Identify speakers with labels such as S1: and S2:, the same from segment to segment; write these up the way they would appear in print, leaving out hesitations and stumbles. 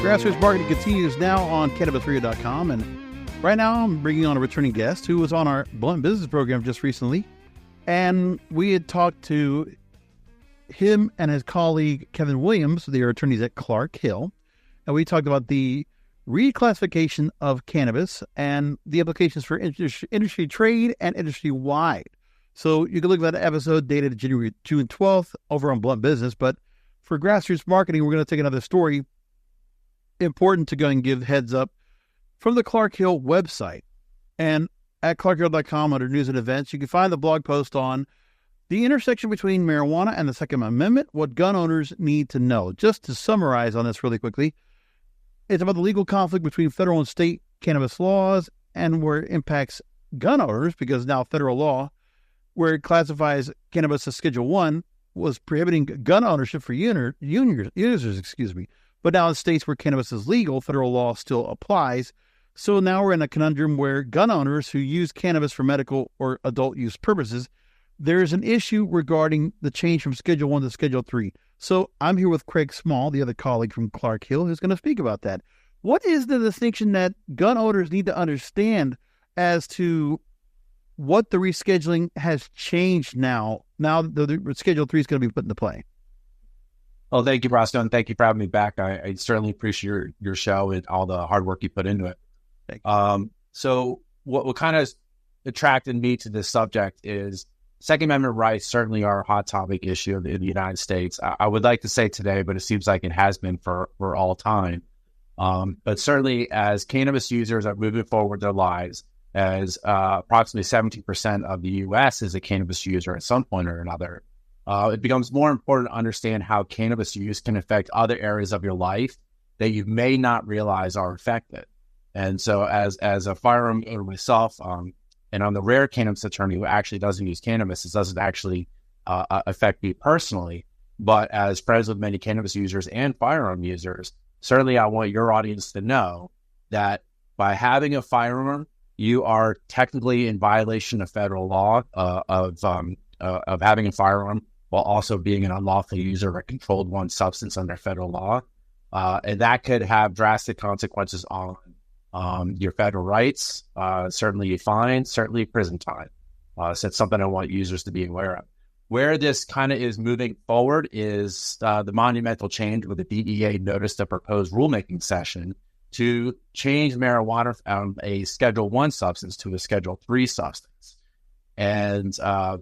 S1: Grassroots Marketing continues now on CannabisRadio.com, and right now I'm bringing on a returning guest who was on our Blunt Business program just recently, and we had talked to him and his colleague Kevin Williams. They are attorneys at Clark Hill, and we talked about the reclassification of cannabis and the implications for industry trade and industry-wide. So you can look at that episode dated June 12th over on Blunt Business, but for Grassroots Marketing, we're going to take another story. Important to go and give heads up from the Clark Hill website. And at clarkhill.com under news and events, you can find the blog post on the intersection between marijuana and the Second Amendment, what gun owners need to know. Just to summarize on this really quickly, it's about the legal conflict between federal and state cannabis laws and where it impacts gun owners, because now federal law, where it classifies cannabis as Schedule 1, was prohibiting gun ownership for users. But now in states where cannabis is legal, federal law still applies. So now we're in a conundrum where gun owners who use cannabis for medical or adult use purposes, there's an issue regarding the change from Schedule 1 to Schedule 3. So I'm here with Craig Small, the other colleague from Clark Hill, who's going to speak about that. What is the distinction that gun owners need to understand as to what the rescheduling has changed now the Schedule 3 is going to be put into play?
S2: Well, thank you, Roscoe, and thank you for having me back. I certainly appreciate your show and all the hard work you put into it.
S1: Thank you.
S2: So what kind of attracted me to this subject is Second Amendment rights certainly are a hot topic issue in the United States. I would like to say today, but it seems like it has been for all time. But certainly as cannabis users are moving forward their lives, as approximately 70% of the U.S. is a cannabis user at some point or another, it becomes more important to understand how cannabis use can affect other areas of your life that you may not realize are affected. And so as a firearm owner myself, and I'm the rare cannabis attorney who actually doesn't use cannabis, it doesn't actually affect me personally. But as friends with many cannabis users and firearm users, certainly I want your audience to know that by having a firearm, you are technically in violation of federal law of having a firearm, while also being an unlawful user of a controlled one substance under federal law. And that could have drastic consequences on your federal rights, certainly a fine, certainly prison time. So it's something I want users to be aware of. Where this kind of is moving forward is the monumental change with the DEA noticed a proposed rulemaking session to change marijuana from a Schedule 1 substance to a Schedule 3 substance. And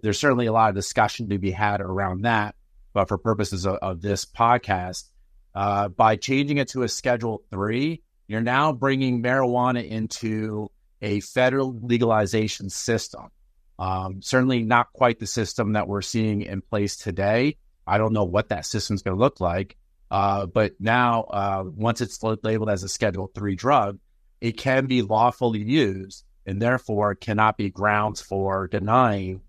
S2: there's certainly a lot of discussion to be had around that. But for purposes of this podcast, by changing it to a Schedule 3, you're now bringing marijuana into a federal legalization system. Certainly not quite the system that we're seeing in place today. I don't know what that system's going to look like. But now, once it's labeled as a Schedule 3 drug, it can be lawfully used, and therefore cannot be grounds for denying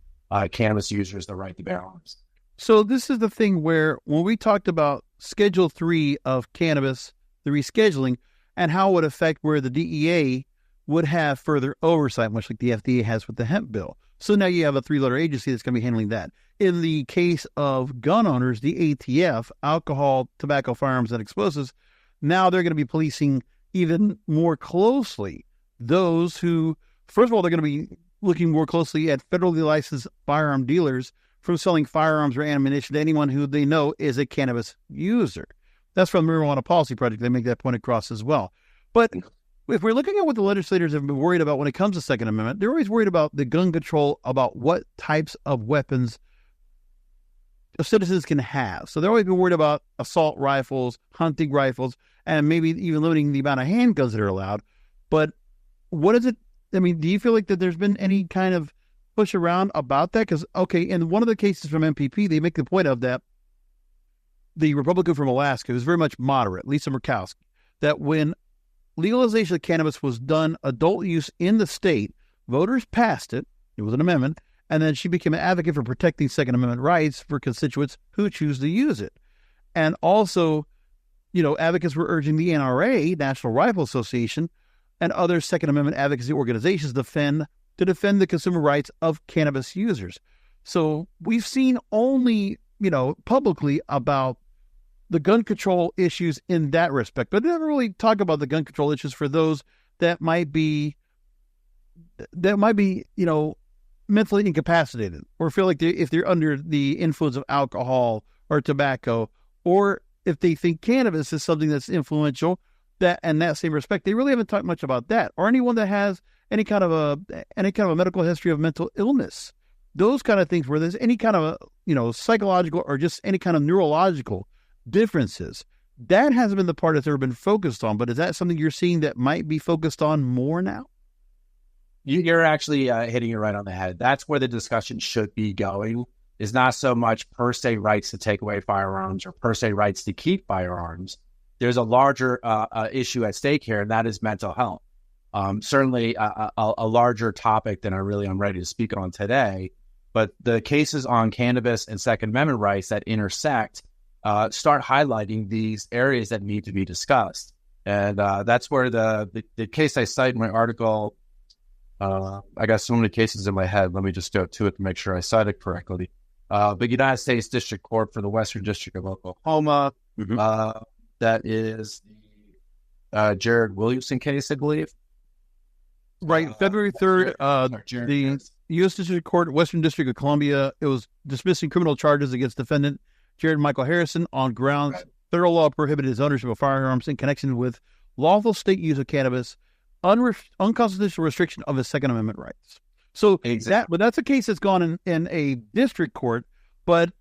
S2: cannabis users the right to bear arms.
S1: So this is the thing where when we talked about Schedule 3 of cannabis, the rescheduling, and how it would affect where the DEA would have further oversight, much like the FDA has with the hemp bill. So now you have a three-letter agency that's going to be handling that. In the case of gun owners, the ATF, alcohol, tobacco, firearms, and explosives, now they're going to be policing even more closely those who, first of all, they're going to be looking more closely at federally licensed firearm dealers from selling firearms or ammunition to anyone who they know is a cannabis user. That's from the Marijuana Policy Project. They make that point across as well. But if we're looking at what the legislators have been worried about when it comes to Second Amendment, they're always worried about the gun control, about what types of weapons citizens can have. So they're always been worried about assault rifles, hunting rifles, and maybe even limiting the amount of handguns that are allowed. But what is it? I mean, do you feel like that there's been any kind of push around about that? Because, okay, in one of the cases from MPP, they make the point of that the Republican from Alaska, who's very much moderate, Lisa Murkowski, that when legalization of cannabis was done adult use in the state, voters passed it. It was an amendment. And then she became an advocate for protecting Second Amendment rights for constituents who choose to use it. And also, advocates were urging the NRA, National Rifle Association, and other Second Amendment advocacy organizations to defend the consumer rights of cannabis users. So we've seen only, publicly about the gun control issues in that respect, but never really talk about the gun control issues for those that might be, mentally incapacitated or feel like if they're under the influence of alcohol or tobacco, or if they think cannabis is something that's influential, that in that same respect, they really haven't talked much about that, or anyone that has any kind of a medical history of mental illness, those kind of things where there's any kind of psychological or just any kind of neurological differences. That hasn't been the part that's ever been focused on, but is that something you're seeing that might be focused on more now?
S2: You're actually hitting it right on the head. That's where the discussion should be going, is not so much per se rights to take away firearms or per se rights to keep firearms. There's a larger issue at stake here, and that is mental health. Certainly a larger topic than I'm ready to speak on today. But the cases on cannabis and Second Amendment rights that intersect start highlighting these areas that need to be discussed. And that's where the case I cite in my article, I got so many cases in my head. Let me just go to it to make sure I cite it correctly. But United States District Court for the Western District of Oklahoma, that is the Jared Williamson case, I believe.
S1: Right, February 3rd, the U.S. District Court, Western District of Columbia, it was dismissing criminal charges against defendant Jared Michael Harrison on grounds federal law prohibited his ownership of firearms in connection with lawful state use of cannabis, unconstitutional restriction of his Second Amendment rights. So that's a case that's gone in a district court, but,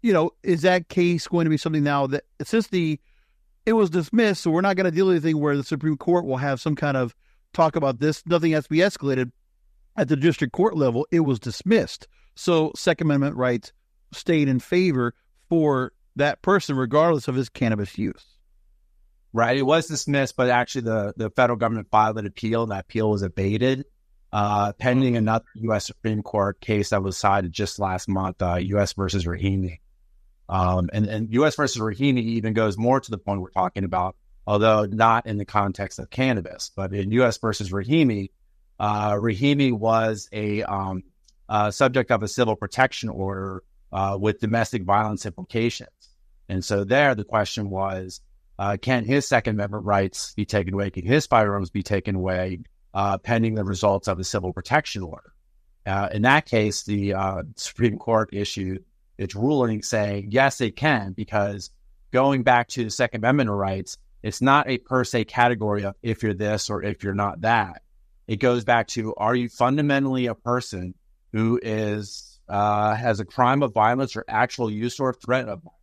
S1: is that case going to be something now that since it was dismissed, so we're not going to deal with anything where the Supreme Court will have some kind of talk about this. Nothing has to be escalated at the district court level. It was dismissed. So Second Amendment rights stayed in favor for that person, regardless of his cannabis use.
S2: Right. It was dismissed, but actually the federal government filed an appeal, and that appeal was abated, pending another U.S. Supreme Court case that was decided just last month, U.S. versus Rahimi. And U.S. versus Rahimi even goes more to the point we're talking about, although not in the context of cannabis. But in U.S. versus Rahimi, Rahimi was a subject of a civil protection order with domestic violence implications. And so there the question was, can his Second Amendment rights be taken away? Can his firearms be taken away pending the results of a civil protection order? In that case, the Supreme Court issued its ruling saying, yes, it can, because going back to the Second Amendment rights, it's not a per se category of if you're this or if you're not that. It goes back to, are you fundamentally a person who is has a crime of violence or actual use or threat of violence?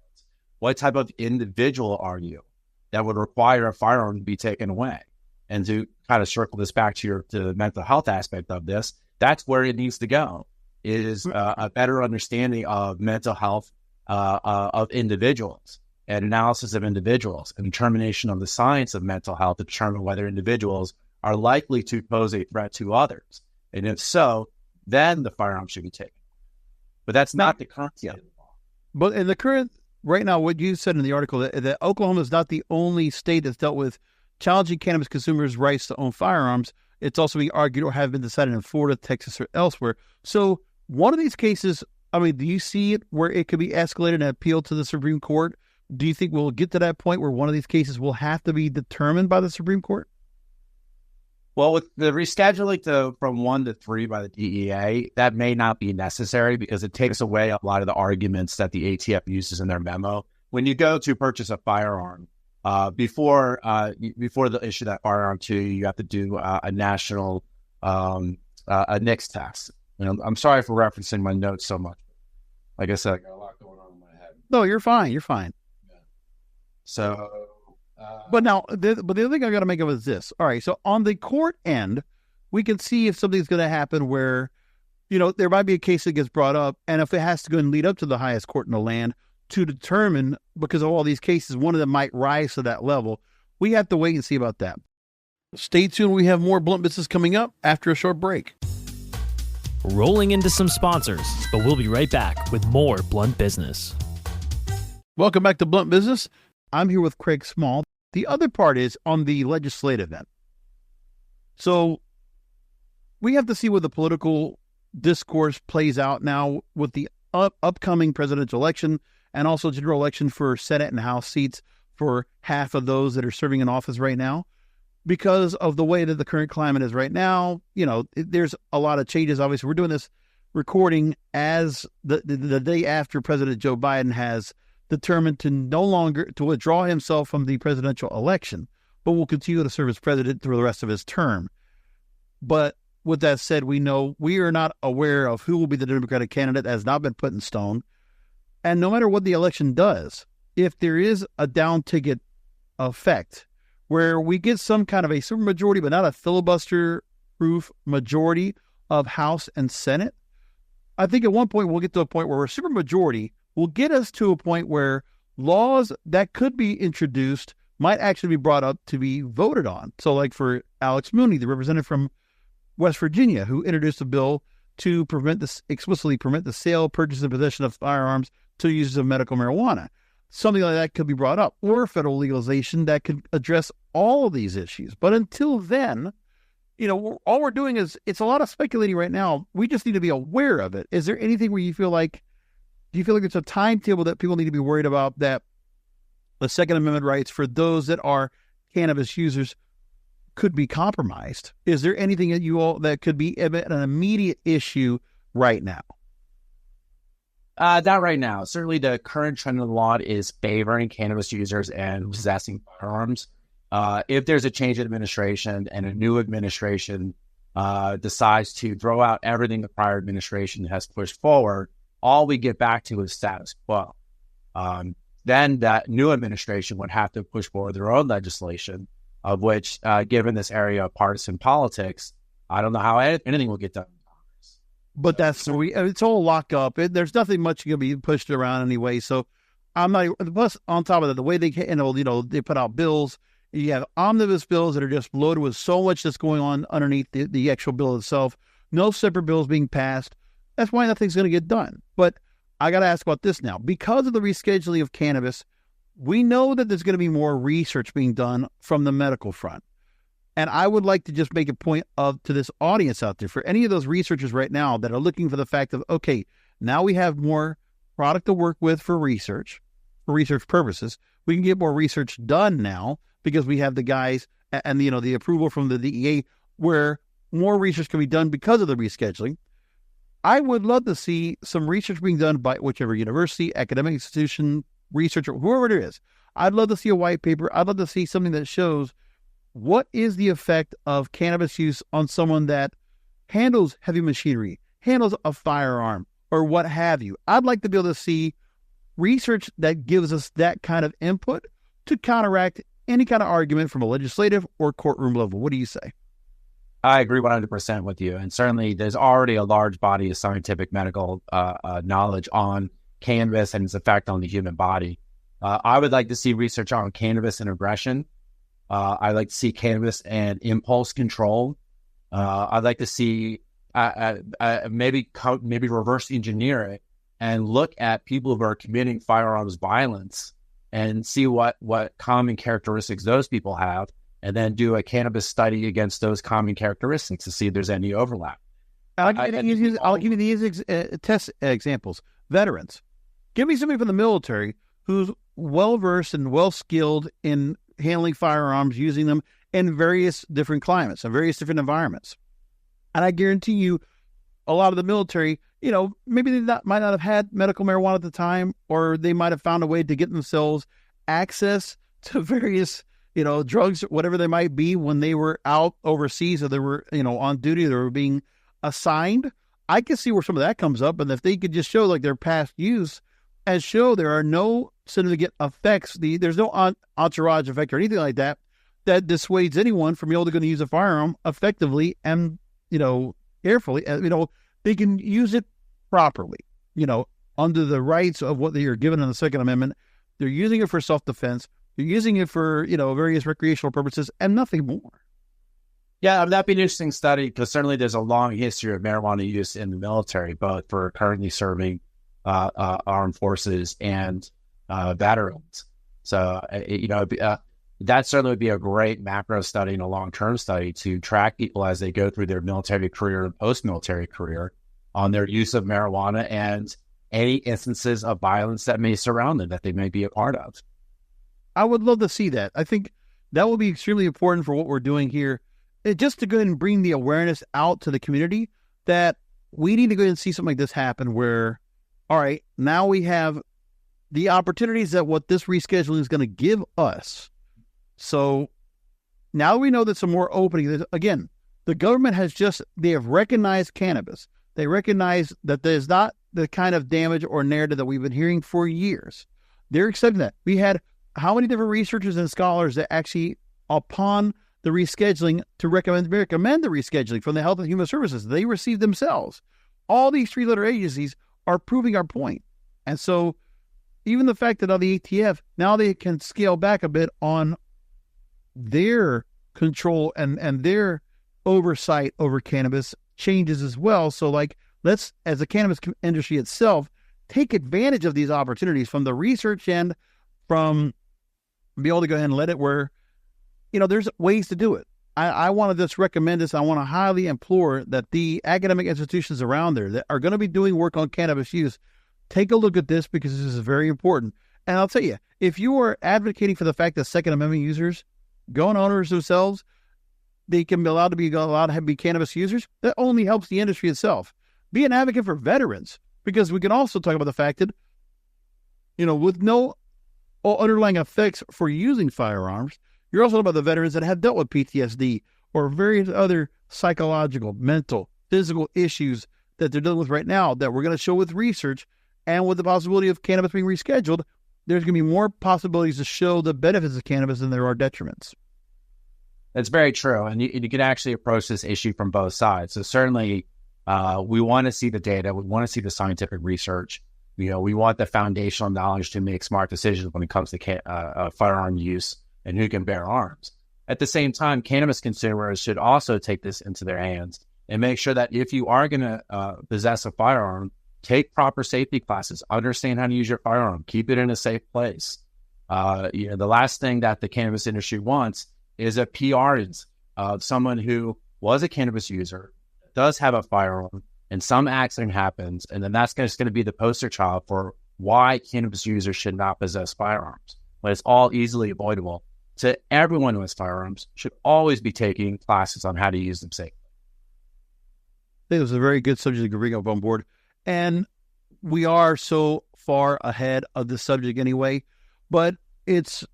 S2: What type of individual are you that would require a firearm to be taken away? And to kind of circle this back to the mental health aspect of this, that's where it needs to go, is a better understanding of mental health of individuals and analysis of individuals and determination of the science of mental health to determine whether individuals are likely to pose a threat to others. And if so, then the firearm should be taken. But that's not the current state of the law.
S1: But in the current, right now, what you said in the article, that Oklahoma is not the only state that's dealt with challenging cannabis consumers' rights to own firearms. It's also being argued or have been decided in Florida, Texas, or elsewhere. So one of these cases, do you see it where it could be escalated and appealed to the Supreme Court? Do you think we'll get to that point where one of these cases will have to be determined by the Supreme Court?
S2: Well, with the rescheduling from 1 to 3 by the DEA, that may not be necessary because it takes away a lot of the arguments that the ATF uses in their memo. When you go to purchase a firearm, before they issue that firearm to you, you have to do a national a NICS test. I'm sorry for referencing my notes so much. Like I said, I got a lot going on in my head.
S1: No, you're fine. You're fine.
S2: Yeah. So...
S1: but the other thing I got to make of is this. All right, so on the court end, we can see if something's going to happen where, there might be a case that gets brought up, and if it has to go and lead up to the highest court in the land to determine, because of all these cases, one of them might rise to that level. We have to wait and see about that. Stay tuned. We have more Blunt Business coming up after a short break.
S3: Rolling into some sponsors, but we'll be right back with more Blunt Business.
S1: Welcome back to Blunt Business. I'm here with Craig Small. The other part is on the legislative end. So we have to see where the political discourse plays out now with the upcoming presidential election and also general election for Senate and House seats for half of those that are serving in office right now. Because of the way that the current climate is right now, there's a lot of changes. Obviously, we're doing this recording as the day after President Joe Biden has determined to withdraw himself from the presidential election, but will continue to serve as president through the rest of his term. But with that said, we know we are not aware of who will be the Democratic candidate. That has not been put in stone. And no matter what the election does, if there is a down ticket effect where we get some kind of a supermajority, but not a filibuster-proof majority of House and Senate, I think at one point we'll get to a point where a supermajority will get us to a point where laws that could be introduced might actually be brought up to be voted on. So like for Alex Mooney, the representative from West Virginia, who introduced a bill to explicitly permit the sale, purchase, and possession of firearms to users of medical marijuana. Something like that could be brought up, or federal legalization that could address all of these issues. But until then, all we're doing is, it's a lot of speculating right now. We just need to be aware of it. Is there anything where do you feel like it's a timetable that people need to be worried about, that the Second Amendment rights for those that are cannabis users could be compromised? Is there anything that could be an immediate issue right now?
S2: Not right now. Certainly the current trend of the law is favoring cannabis users and possessing firearms. If there's a change in administration and a new administration decides to throw out everything the prior administration has pushed forward, all we get back to is status quo. Then that new administration would have to push forward their own legislation, of which, given this area of partisan politics, I don't know how anything will get done.
S1: But it's all locked up. There's nothing much going to be pushed around anyway. So I'm not, plus on top of that, the way they handle, they put out bills. You have omnibus bills that are just loaded with so much that's going on underneath the actual bill itself. No separate bills being passed. That's why nothing's going to get done. But I got to ask about this now. Because of the rescheduling of cannabis, we know that there's going to be more research being done from the medical front. And I would like to just make a point to this audience out there, for any of those researchers right now that are looking for the fact of, okay, now we have more product to work with for research purposes. We can get more research done now because we have the guys and the approval from the DEA where more research can be done because of the rescheduling. I would love to see some research being done by whichever university, academic institution, researcher, whoever it is. I'd love to see a white paper. I'd love to see something that shows what is the effect of cannabis use on someone that handles heavy machinery, handles a firearm, or what have you. I'd like to be able to see research that gives us that kind of input to counteract any kind of argument from a legislative or courtroom level. What do you say?
S2: I agree 100% with you. And certainly there's already a large body of scientific medical knowledge on cannabis and its effect on the human body. I would like to see research on cannabis and aggression. I'd like to see cannabis and impulse control. I'd like to see maybe reverse engineer it and look at people who are committing firearms violence and see what common characteristics those people have, and then do a cannabis study against those common characteristics to see if there's any overlap.
S1: I'll give you these test examples. Veterans. Give me somebody from the military who's well-versed and well-skilled in handling firearms, using them in various different climates and various different environments. And I guarantee you, a lot of the military, maybe they might not have had medical marijuana at the time, or they might have found a way to get themselves access to various, drugs, whatever they might be, when they were out overseas or they were, on duty, they were being assigned. I can see where some of that comes up. And if they could just show like their past use and show there are no significant effects, there's no entourage effect or anything like that dissuades anyone from being able to use a firearm effectively and, carefully. They can use it properly, under the rights of what they are given in the Second Amendment. They're using it for self-defense. They're using it for, various recreational purposes and nothing more.
S2: Yeah, that'd be an interesting study, because certainly there's a long history of marijuana use in the military, both for currently serving armed forces and veterans. So, that certainly would be a great macro study and a long-term study to track people as they go through their military career and post-military career on their use of marijuana, and any instances of violence that may surround them that they may be a part of.
S1: I would love to see that. I think that will be extremely important for what we're doing here. Just to go ahead and bring the awareness out to the community that we need to go ahead and see something like this happen where, all right, now we have the opportunities that what this rescheduling is going to give us. So now we know that some more opening. Again, the government they have recognized cannabis. They recognize that there's not the kind of damage or narrative that we've been hearing for years. They're accepting that. We had how many different researchers and scholars that actually, upon the rescheduling, to recommend the rescheduling from the Health and Human Services, they received themselves. All these three-letter agencies are proving our point. And so even the fact that on the ATF, now they can scale back a bit on their control and their oversight over cannabis changes as well. So let's, as the cannabis industry itself, take advantage of these opportunities from the research end, from be able to go ahead and let it where, there's ways to do it. I want to just recommend this. I want to highly implore that the academic institutions around there that are going to be doing work on cannabis use, take a look at this because this is very important. And I'll tell you, if you are advocating for the fact that Second Amendment users, gun owners themselves, they can be allowed to be cannabis users, that only helps the industry itself. Be an advocate for veterans, because we can also talk about the fact that, with no underlying effects for using firearms, you're also talking about the veterans that have dealt with PTSD or various other psychological, mental, physical issues that they're dealing with right now that we're going to show with research, and with the possibility of cannabis being rescheduled, there's going to be more possibilities to show the benefits of cannabis than there are detriments.
S2: That's very true. And you can actually approach this issue from both sides. So certainly we want to see the data. We want to see the scientific research. We want the foundational knowledge to make smart decisions when it comes to firearm use and who can bear arms. At the same time, cannabis consumers should also take this into their hands and make sure that if you are going to possess a firearm, take proper safety classes, understand how to use your firearm, keep it in a safe place. The last thing that the cannabis industry wants is a PR of someone who was a cannabis user, does have a firearm, and some accident happens, and then that's just going to be the poster child for why cannabis users should not possess firearms, when it's all easily avoidable. So everyone who has firearms should always be taking classes on how to use them safely.
S1: I think it was a very good subject to bring up on board. And we are so far ahead of the subject anyway, but it's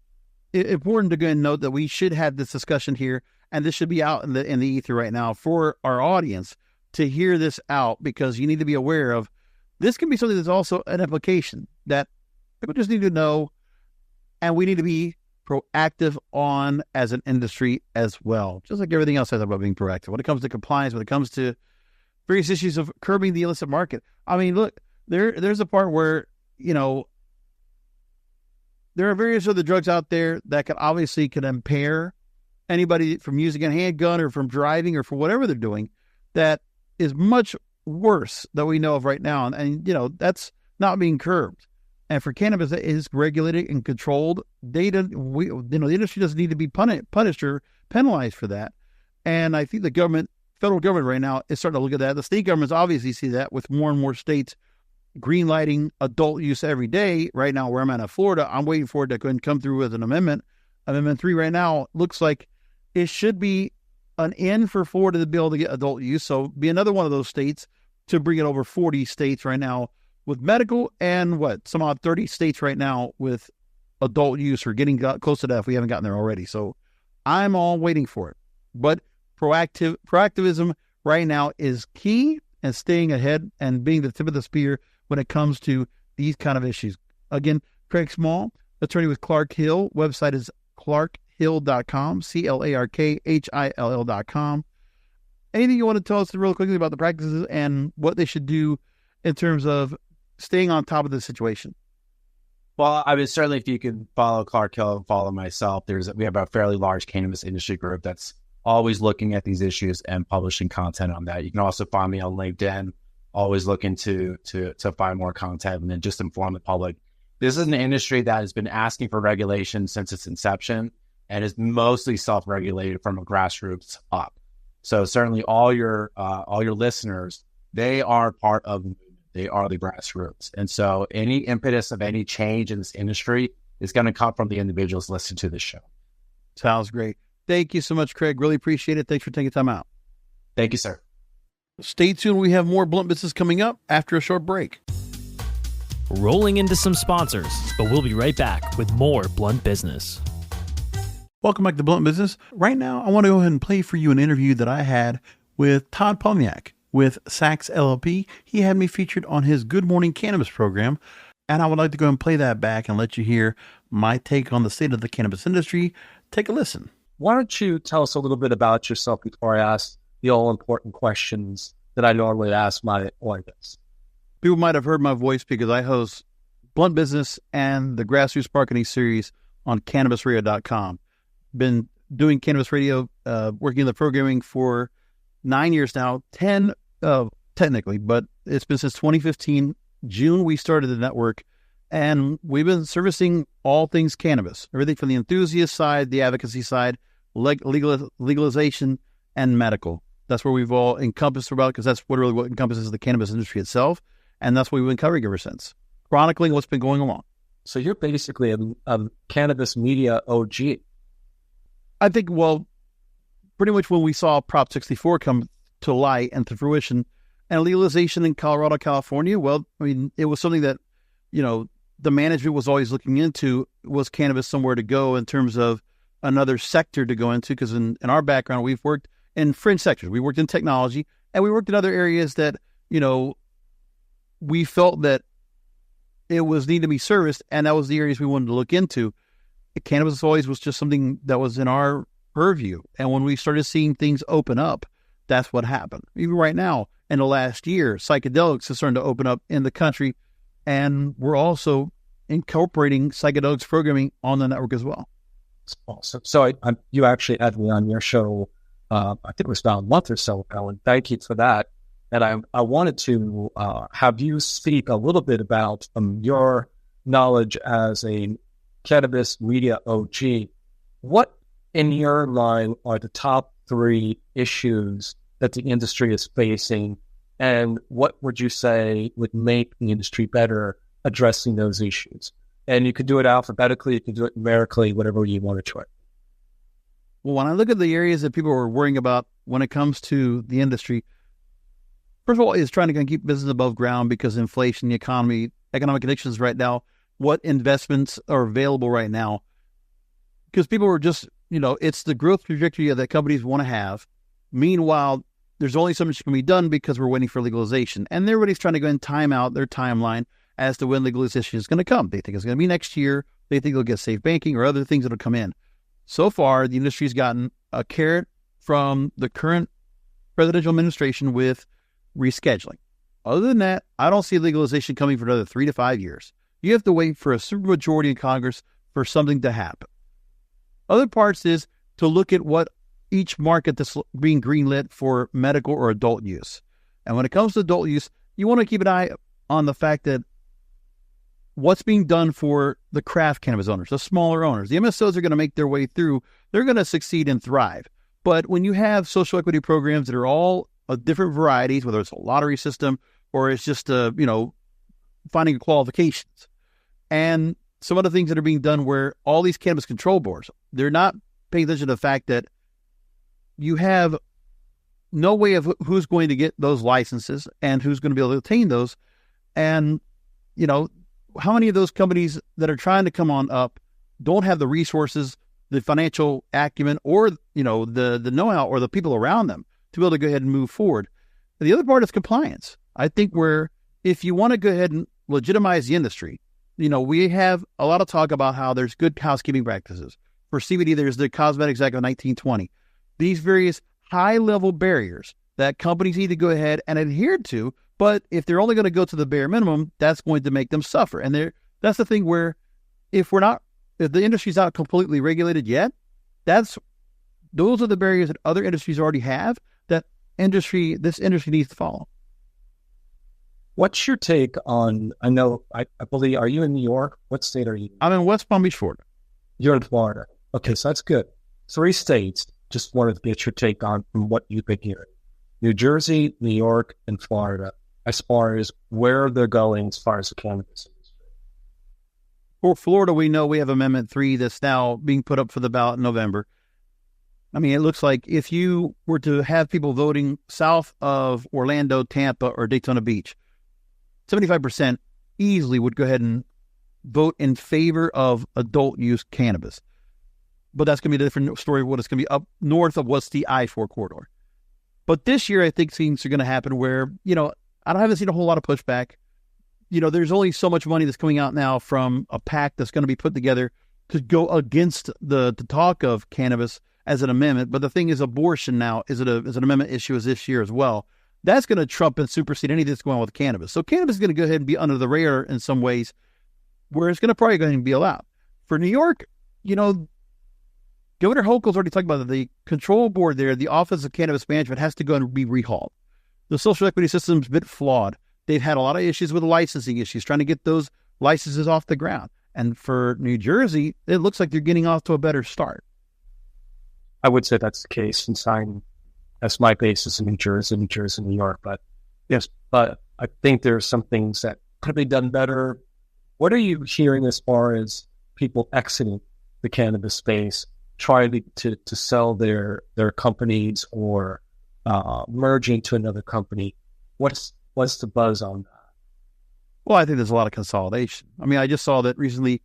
S1: important to go and note that we should have this discussion here, and this should be out in the ether right now for our audience to hear this out, because you need to be aware of this can be something that's also an implication that people just need to know, and we need to be proactive on as an industry as well, just like everything else says about being proactive when it comes to compliance, when it comes to various issues of curbing the illicit market. I mean, look, there's a part where, there are various other drugs out there that can impair anybody from using a handgun or from driving or for whatever they're doing, that is much worse that we know of right now. And that's not being curbed. And for cannabis that is regulated and controlled, the industry doesn't need to be punished or penalized for that. And I think the federal government right now is starting to look at that. The state governments obviously see that, with more and more states greenlighting adult use every day. Right now, where I'm at in Florida, I'm waiting for it to go and come through with an amendment. Amendment 3 right now looks like it should be an end for Florida to be able to get adult use. So be another one of those states to bring it over 40 states right now with medical, and some odd 30 states right now with adult use, or getting close to that if we haven't gotten there already. So I'm all waiting for it. But proactivism right now is key, and staying ahead and being the tip of the spear when it comes to these kind of issues. Again, Craig Small, attorney with Clark Hill. Website is clarkhill.com, CLARKHILL.com. Anything you want to tell us real quickly about the practices and what they should do in terms of staying on top of the situation?
S2: Well, I mean, certainly if you can follow Clark Hill and follow myself, we have a fairly large cannabis industry group that's always looking at these issues and publishing content on that. You can also find me on LinkedIn, always looking to find more content and then just inform the public. This is an industry that has been asking for regulation since its inception and is mostly self-regulated from a grassroots up. So certainly all your listeners, they are part of the movement. They are the grassroots. And so any impetus of any change in this industry is going to come from the individuals listening to this show.
S1: Sounds great. Thank you so much, Craig. Really appreciate it. Thanks for taking time out.
S2: Thank you, sir.
S1: Stay tuned. We have more Blunt Business coming up after a short break.
S3: Rolling into some sponsors, but we'll be right back with more Blunt Business.
S1: Welcome back to Blunt Business. Right now, I want to go ahead and play for you an interview that I had with Todd Pomniak with Saks LLP. He had me featured on his Good Morning Cannabis program, and I would like to go and play that back and let you hear my take on the state of the cannabis industry. Take a listen.
S4: Why don't you tell us a little bit about yourself before I ask the all-important questions that I normally ask my audience?
S1: People might have heard my voice because I host Blunt Business and the Grassroots Marketing Series on CannabisRadio.com. Been doing Cannabis Radio, working in the programming for 9 years now, 10 technically, but it's been since 2015. June, we started the network, and we've been servicing all things cannabis, everything from the enthusiast side, the advocacy side, legalization, and medical. That's where we've all encompassed about, because that's what encompasses the cannabis industry itself, and that's what we've been covering ever since, chronicling what's been going along.
S4: So you're basically a cannabis media OG.
S1: I think, well, pretty much when we saw Prop 64 come to light and to fruition and legalization in Colorado, California, well, I mean, it was something that, the management was always looking into. Was cannabis somewhere to go in terms of another sector to go into? Because in our background, we've worked in fringe sectors. We worked in technology, and we worked in other areas that, we felt that it was needed to be serviced, and that was the areas we wanted to look into. Cannabis always was just something that was in our purview. And when we started seeing things open up, that's what happened. Even right now, in the last year, psychedelics are starting to open up in the country, and we're also incorporating psychedelics programming on the network as well.
S4: That's awesome. So you actually had me on your show, I think it was about a month or so ago, and thank you for that. And I wanted to have you speak a little bit about your knowledge as a cannabis media OG. What, in your mind, are the top 3 issues that the industry is facing, and what would you say would make the industry better addressing those issues? And you could do it alphabetically, you can do it numerically, whatever you want to try.
S1: Well, when I look at the areas that people are worrying about when it comes to the industry, first of all, is trying to keep business above ground because inflation, the economy, economic conditions right now, what investments are available right now. Because people are just, it's the growth trajectory that companies want to have. Meanwhile, there's only so much that can be done because we're waiting for legalization. And everybody's trying to go and time out their timeline as to when legalization is going to come. They think it's going to be next year. They think they'll get safe banking or other things that will come in. So far, the industry's gotten a carrot from the current presidential administration with rescheduling. Other than that, I don't see legalization coming for another 3 to 5 years. You have to wait for a supermajority in Congress for something to happen. Other parts is to look at what each market that's being greenlit for medical or adult use. And when it comes to adult use, you want to keep an eye on the fact that what's being done for the craft cannabis owners, the smaller owners. The MSOs are going to make their way through. They're going to succeed and thrive. But when you have social equity programs that are all of different varieties, whether it's a lottery system or it's just, finding qualifications, and some of the things that are being done where all these cannabis control boards, they're not paying attention to the fact that you have no way of who's going to get those licenses and who's going to be able to obtain those. And, how many of those companies that are trying to come on up don't have the resources, the financial acumen, or, the know-how or the people around them to be able to go ahead and move forward. And the other part is compliance. I think where if you want to go ahead and legitimize the industry, we have a lot of talk about how there's good housekeeping practices. For CBD, there's the Cosmetics Act of 1920. These various high-level barriers that companies need to go ahead and adhere to, but if they're only going to go to the bare minimum, that's going to make them suffer. And that's the thing where if the industry's not completely regulated yet, those are the barriers that other industries already have that this industry needs to follow.
S4: What's your take on, I believe, are you in New York? What state are you in?
S1: I'm in West Palm Beach, Florida.
S4: You're in Florida. Okay, so that's good. 3 states, just wanted to get your take on from what you've been hearing. New Jersey, New York, and Florida. as far as where they're going as far as the cannabis industry?
S1: For Florida, we know we have Amendment 3 that's now being put up for the ballot in November. I mean, it looks like if you were to have people voting south of Orlando, Tampa, or Daytona Beach, 75% easily would go ahead and vote in favor of adult use cannabis. But that's going to be a different story of what it's going to be up north of what's the I-4 corridor. But this year, I think things are going to happen where, I haven't seen a whole lot of pushback. There's only so much money that's coming out now from a PAC that's going to be put together to go against the talk of cannabis as an amendment. But the thing is, abortion now is an amendment issue as this year as well. That's going to trump and supersede anything that's going on with cannabis. So cannabis is going to go ahead and be under the radar in some ways, where it's going to probably go ahead and be allowed. For New York, Governor Hochul's already talked about it. The control board there, the Office of Cannabis Management, has to go and be rehauled. The social equity system's a bit flawed. They've had a lot of issues with licensing issues, trying to get those licenses off the ground. And for New Jersey, it looks like they're getting off to a better start.
S4: I would say that's the case, since that's my basis in New Jersey, New York. But yes, but I think there are some things that could be done better. What are you hearing as far as people exiting the cannabis space, trying to sell their companies or merging to another company? What's the buzz on that?
S1: Well, I think there's a lot of consolidation. I mean, I just saw that recently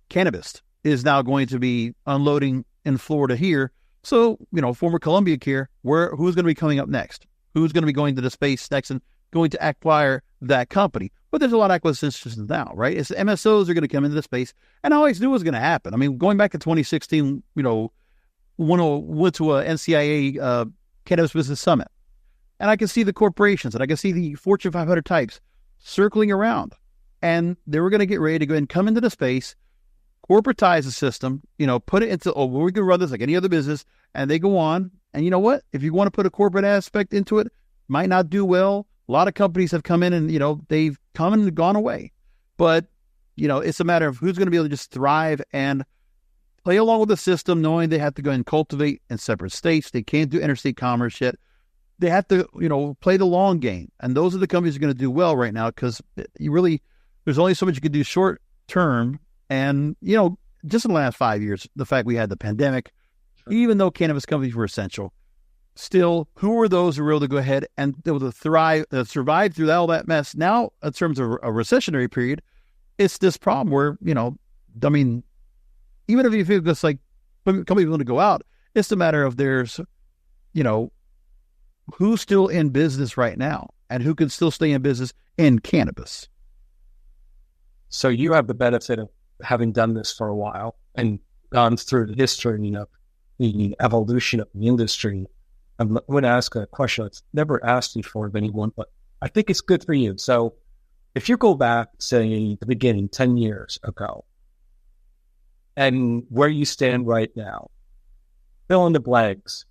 S1: Cannabis is now going to be unloading in Florida here. So, former Columbia Care, who's going to be coming up next? Who's going to be going to the space next and going to acquire that company? But there's a lot of acquisitions now, right? It's MSOs are going to come into the space, and I always knew it was going to happen. I mean, going back to 2016, went to a NCIA Cannabis Business Summit, and I could see the corporations and I could see the Fortune 500 types circling around, and they were going to get ready to go and come into the space, corporatize the system, put it into, we can run this like any other business, and they go on. And you know what? If you want to put a corporate aspect into it, might not do well. A lot of companies have come in and, they've come and gone away. But, it's a matter of who's going to be able to just thrive and play along with the system, knowing they have to go and cultivate in separate states. They can't do interstate commerce yet. They have to, play the long game. And those are the companies that are going to do well right now, because there's only so much you can do short term. And, just in the last 5 years, the fact we had the pandemic, even though cannabis companies were essential, still, who were those who were able to go ahead and able to survive through all that mess? Now, in terms of a recessionary period, it's this problem where, even if you feel just like companies want to go out, it's a matter of there's, who's still in business right now and who can still stay in business in cannabis.
S4: So you have the benefit of having done this for a while and gone through the history of the evolution of the industry. I'm going to ask a question I've never asked before of anyone, but I think it's good for you. So if you go back, say, the beginning, 10 years ago, and where you stand right now, fill in the blanks.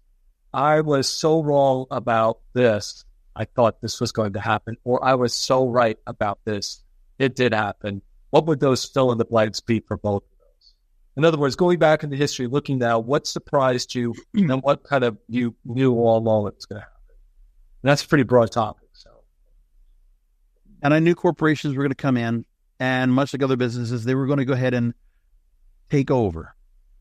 S4: I was so wrong about this, I thought this was going to happen, or I was so right about this, it did happen. What would those fill in the blanks be for both of those? In other words, going back into history, looking now, what surprised you and what kind of you knew all along it was going to happen? And that's a pretty broad topic.
S1: And I knew corporations were going to come in, and much like other businesses, they were going to go ahead and take over.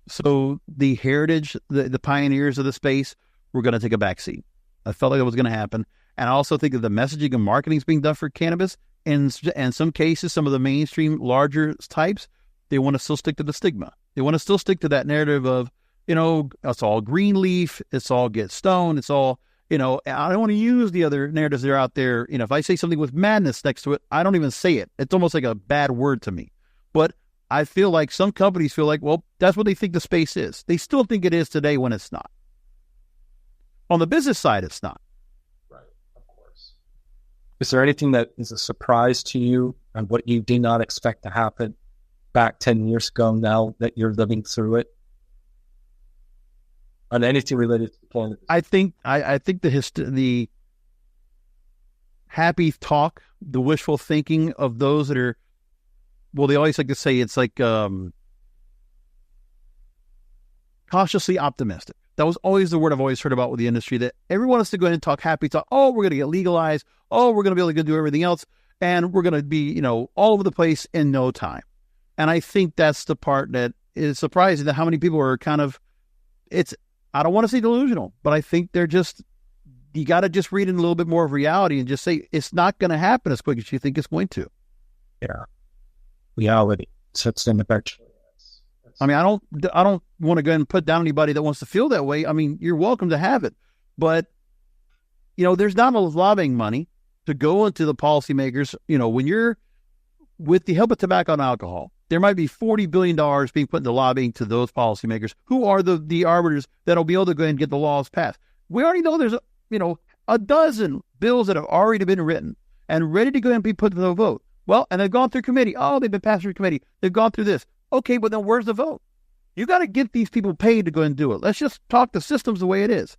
S1: So the heritage, the pioneers of the space were going to take a backseat. I felt like it was going to happen. And I also think that the messaging and marketing is being done for cannabis. In some cases, some of the mainstream larger types, they want to still stick to the stigma. They want to still stick to that narrative of, it's all green leaf, it's all get stoned, it's all, I don't want to use the other narratives that are out there. If I say something with madness next to it, I don't even say it. It's almost like a bad word to me. But I feel like some companies feel like, well, that's what they think the space is. They still think it is today when it's not. On the business side, it's not.
S4: Right, of course. Is there anything that is a surprise to you and what you did not expect to happen back 10 years ago now that you're living through it? On anything related to the planet?
S1: I think the happy talk, the wishful thinking of those that are, well, they always like to say it's like cautiously optimistic. That was always the word I've always heard about with the industry, that everyone wants to go ahead and talk happy talk. Oh, we're going to get legalized. Oh, we're going to be able to do everything else. And we're going to be, all over the place in no time. And I think that's the part that is surprising, that how many people are kind of, I don't want to say delusional, but I think they're just, you got to just read in a little bit more of reality and just say, it's not going to happen as quick as you think it's going to.
S4: Yeah. Reality sets in eventually.
S1: I mean, I don't want to go ahead and put down anybody that wants to feel that way. I mean, you're welcome to have it, but there's not a lobbying money to go into the policymakers. When you're with the help of tobacco and alcohol, there might be $40 billion being put into lobbying to those policymakers who are the arbiters that'll be able to go ahead and get the laws passed. We already know there's a dozen bills that have already been written and ready to go ahead and be put to the vote. Well, and they've gone through committee. Oh, they've been passed through committee. They've gone through this. Okay, but then where's the vote? You got to get these people paid to go and do it. Let's just talk the systems the way it is.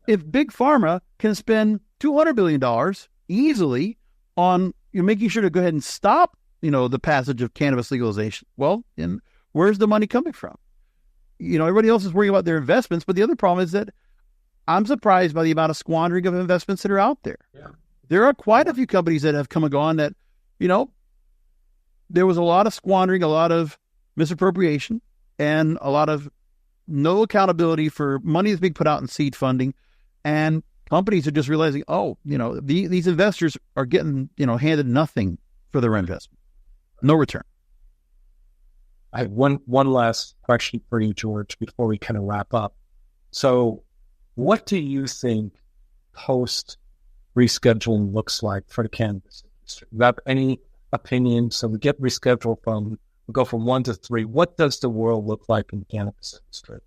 S1: If Big Pharma can spend $200 billion easily on making sure to go ahead and stop, the passage of cannabis legalization, well, and where's the money coming from? Everybody else is worrying about their investments, but the other problem is that I'm surprised by the amount of squandering of investments that are out there. Yeah. There are quite a few companies that have come and gone that, there was a lot of squandering, a lot of misappropriation, and a lot of no accountability for money that's being put out in seed funding. And companies are just realizing, these investors are getting, handed nothing for their investment. No return.
S4: I have one last question for you, George, before we kind of wrap up. So what do you think post-rescheduling looks like for the cannabis industry? Do you have any opinion? So we get rescheduled we go from 1 to 3. What does the world look like in the cannabis industry?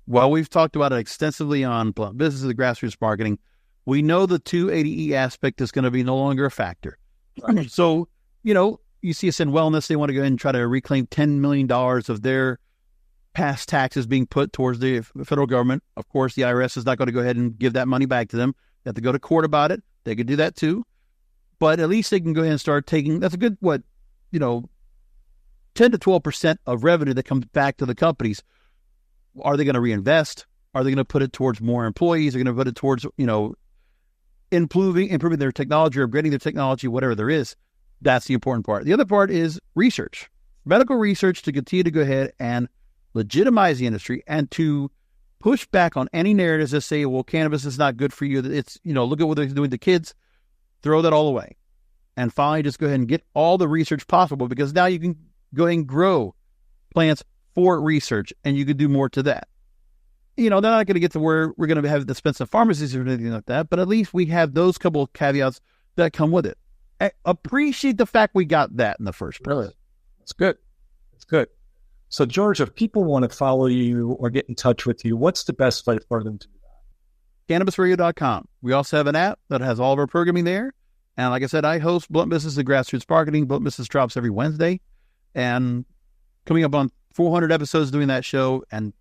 S1: Well, we've talked about it extensively on Blunt Business, the grassroots marketing. We know the 280E aspect is going to be no longer a factor. Right. So, you see us in wellness, they want to go ahead and try to reclaim $10 million of their past taxes being put towards the federal government. Of course, the IRS is not going to go ahead and give that money back to them. They have to go to court about it. They could do that too. But at least they can go ahead and start taking, that's a good, 10 to 12% of revenue that comes back to the companies. Are they going to reinvest? Are they going to put it towards more employees? Are they going to put it towards, improving their technology or upgrading their technology, whatever there is? That's the important part. The other part is research, medical research, to continue to go ahead and legitimize the industry and to push back on any narratives that say, well, cannabis is not good for you. It's, look at what they're doing to kids. Throw that all away. And finally, just go ahead and get all the research possible, because now you can go ahead and grow plants for research and you could do more to that. They're not going to get to where we're going to have expensive pharmacies or anything like that, but at least we have those couple of caveats that come with it. I appreciate the fact we got that in the first place.
S4: Really? That's good. That's good. So, George, if people want to follow you or get in touch with you, what's the best way for them to do that?
S1: CannabisRadio.com. We also have an app that has all of our programming there. And like I said, I host Blunt Business, the grassroots marketing. Blunt Business drops every Wednesday. And coming up on 400 episodes doing that show. And,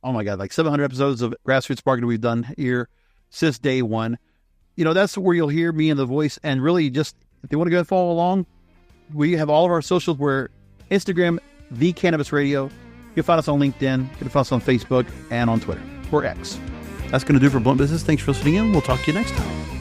S1: oh my God, like 700 episodes of grassroots marketing we've done here since day one. That's where you'll hear me in the voice. And really just, if they want to go and follow along, we have all of our socials. We're Instagram, The Cannabis Radio. You can find us on LinkedIn. You can find us on Facebook and on Twitter or X. That's going to do for Blunt Business. Thanks for listening in. We'll talk to you next time.